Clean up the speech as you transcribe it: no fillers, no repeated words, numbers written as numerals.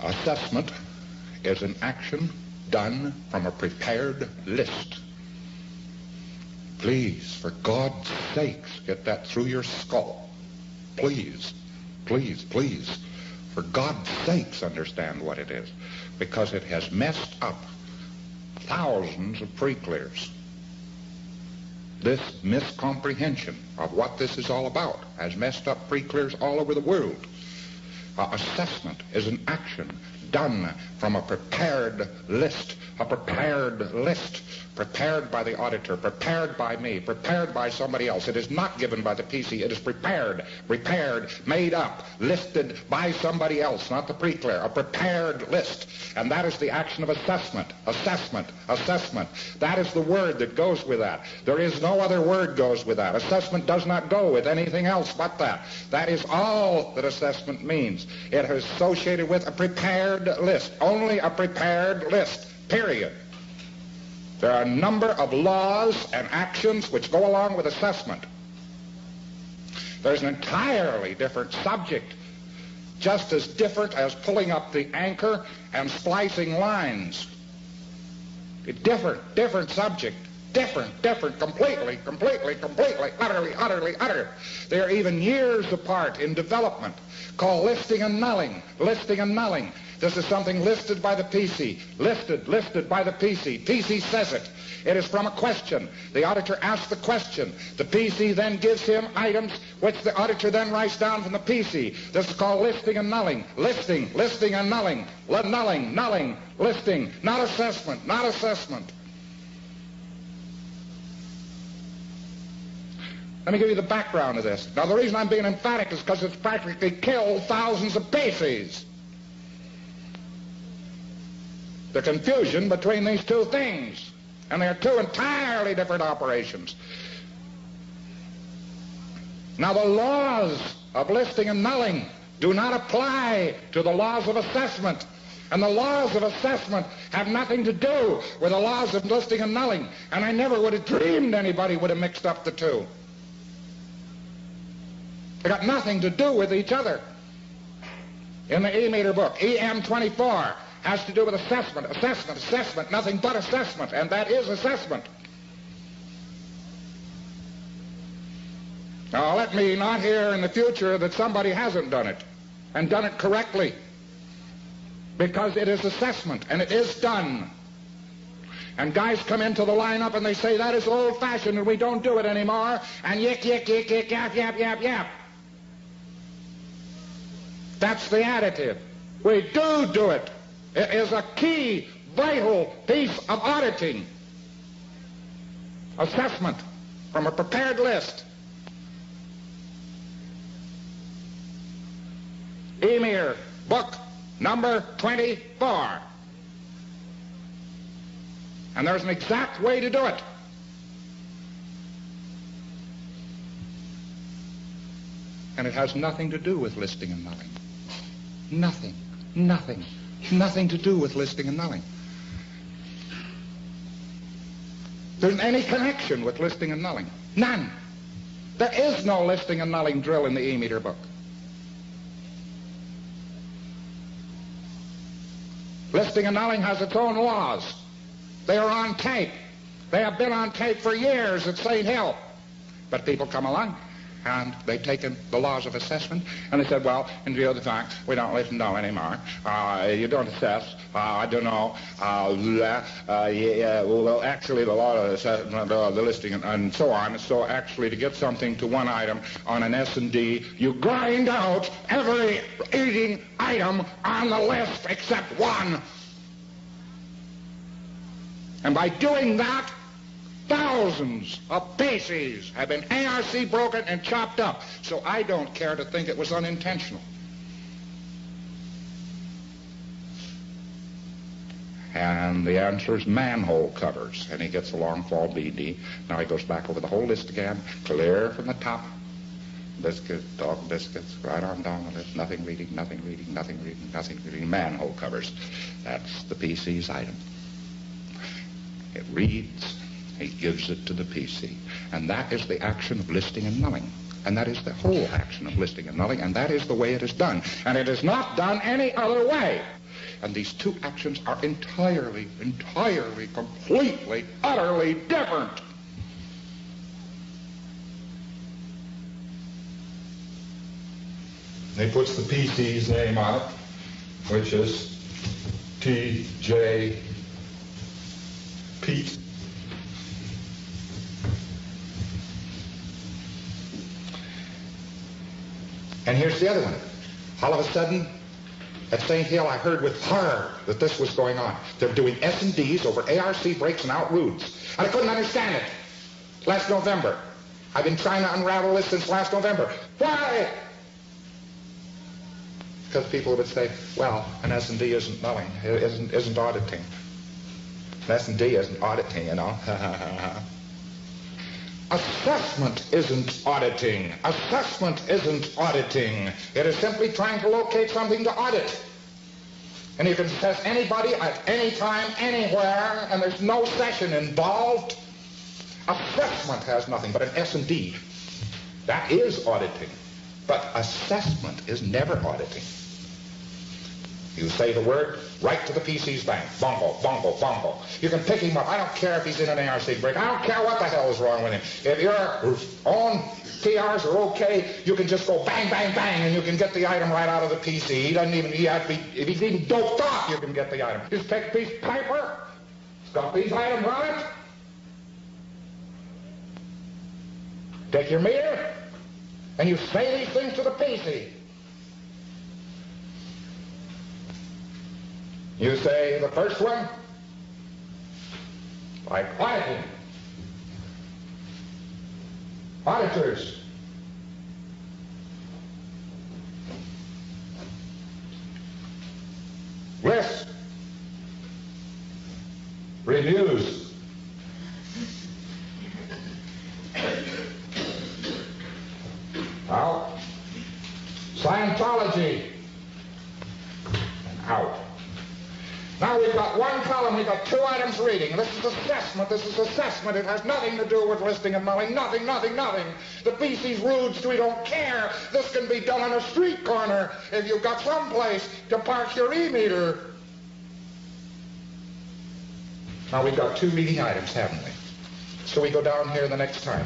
Assessment is an action done from a prepared list. Please, for God's sakes, get that through your skull. Please, please, please, for God's sakes, understand what it is, because it has messed up thousands of pre-clears. This miscomprehension of what this is all about has messed up pre-clears all over the world. Assessment is an action done from a prepared list, prepared by the auditor, prepared by me, prepared by somebody else. It is not given by the PC. It is prepared, made up, listed by somebody else, not the pre-clear, a prepared list. And that is the action of assessment. Assessment. That is the word that goes with that. There is no other word goes with that. Assessment does not go with anything else but that. That is all that assessment means. It is associated with a prepared list. Only a prepared list, period. There are a number of laws and actions which go along with assessment. There's an entirely different subject, just as different as pulling up the anchor and splicing lines. Different subject. Different, completely, utterly. They are even years apart in development, called listing and nulling. This is something listed by the PC. Listed by the PC. PC says it. It is from a question. The auditor asks the question. The PC then gives him items which the auditor then writes down from the PC. This is called listing and nulling. Listing and nulling. Nulling, listing. Not assessment. Let me give you the background of this. Now, the reason I'm being emphatic is because it's practically killed thousands of PCs. The confusion between these two things. And they are two entirely different operations. Now, the laws of listing and nulling do not apply to the laws of assessment. And the laws of assessment have nothing to do with the laws of listing and nulling. And I never would have dreamed anybody would have mixed up the two. They got nothing to do with each other. In the E-meter book, EM24 has to do with assessment, nothing but assessment, and that is assessment. Now, let me not hear in the future that somebody hasn't done it, and done it correctly, because it is assessment, and it is done. And guys come into the lineup and they say, that is old-fashioned and we don't do it anymore, and yick, yap. That's the additive. We do it. It is a key, vital piece of auditing. Assessment from a prepared list. E-meter, book number 24. And there's an exact way to do it. And it has nothing to do with listing and nulling. Nothing to do with listing and nulling. There isn't any connection with listing and nulling. None. There is no listing and nulling drill in the E-meter book. Listing and nulling has its own laws. They are on tape. They have been on tape for years at St. Hill. But people come along and they've taken the laws of assessment and they said, well, in view of the fact we don't listen to anymore, you don't assess, I don't know, well, actually the law of assessment, the listing and so on, so actually to get something to one item on an S&D, you grind out every eating item on the list except one. And by doing that, thousands of pieces have been ARC broken and chopped up. So I don't care to think it was unintentional. And the answer is manhole covers. And he gets a long fall BD. Now he goes back over the whole list again, clear from the top. Biscuits, dog biscuits, right on down the list. Nothing reading, manhole covers. That's the PC's item. It reads, he gives it to the PC. And that is the action of listing and nulling. And that is the whole action of listing and nulling, and that is the way it is done. And it is not done any other way. And these two actions are entirely, completely, utterly different. He puts the PC's name on it, which is T.J. Pete. And here's the other one. All of a sudden, at St. Hill, I heard with horror that this was going on. They're doing S&Ds over ARC breaks and outroots. And I couldn't understand it. Last November. I've been trying to unravel this since last November. Why? Because people would say, well, an S&D isn't knowing, isn't auditing. An S&D isn't auditing, you know. Assessment isn't auditing. Assessment isn't auditing. It is simply trying to locate something to audit. And you can assess anybody at any time, anywhere, and there's no session involved. Assessment has nothing but an S&D. That is auditing. But assessment is never auditing. You say the word, right to the PC's bank. Bungle, bungle, bungle. You can pick him up. I don't care if he's in an ARC break. I don't care what the hell is wrong with him. If your own TRs are okay, you can just go bang, bang, bang, and you can get the item right out of the PC. He doesn't even, if he's even doped off, you can get the item. Just take a piece of paper, stuff these items on it, take your meter, and you say these things to the PC. You say the first one, like auditing, auditors, list, reviews, out, Scientology, out. Now we've got one column, we've got two items reading. This is assessment, this is assessment. It has nothing to do with listing and mulling, nothing, nothing, nothing. The PC's rude, we don't care. This can be done on a street corner if you've got some place to park your e-meter. Now we've got two reading items, haven't we? So we go down here the next time.